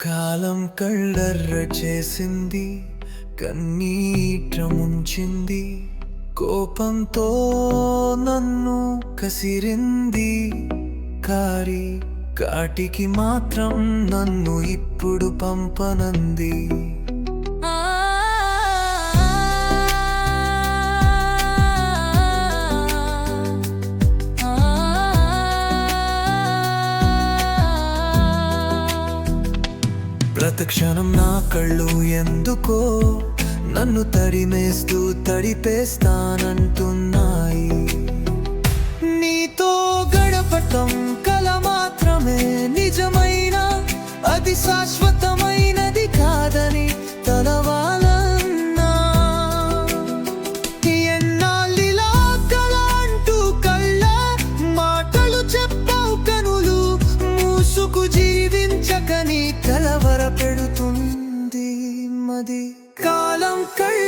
కాలం కళ్ళర్ర చేసింది, కన్నీట ముంచింది, కోపంతో నన్ను కసిరింది. కాటికి మాత్రం నన్ను ఇప్పుడు పంపనంది. ప్రతిక్షణం నా కళ్ళు ఎందుకో నన్ను తడిమేస్తూ తడిపేస్తానంటున్నాయి. నీతో గడపటం కల మాత్రమే నిజమైన, అది శాశ్వతమైనది కాదని తలవాలన్నా. ఎన్నాళ్ళిలా కల అంటూ కళ్ళ మాటలు చెప్పావు, కనులు మూసుకు జీవించకని కలవర పెడుతుంది మది. కాలం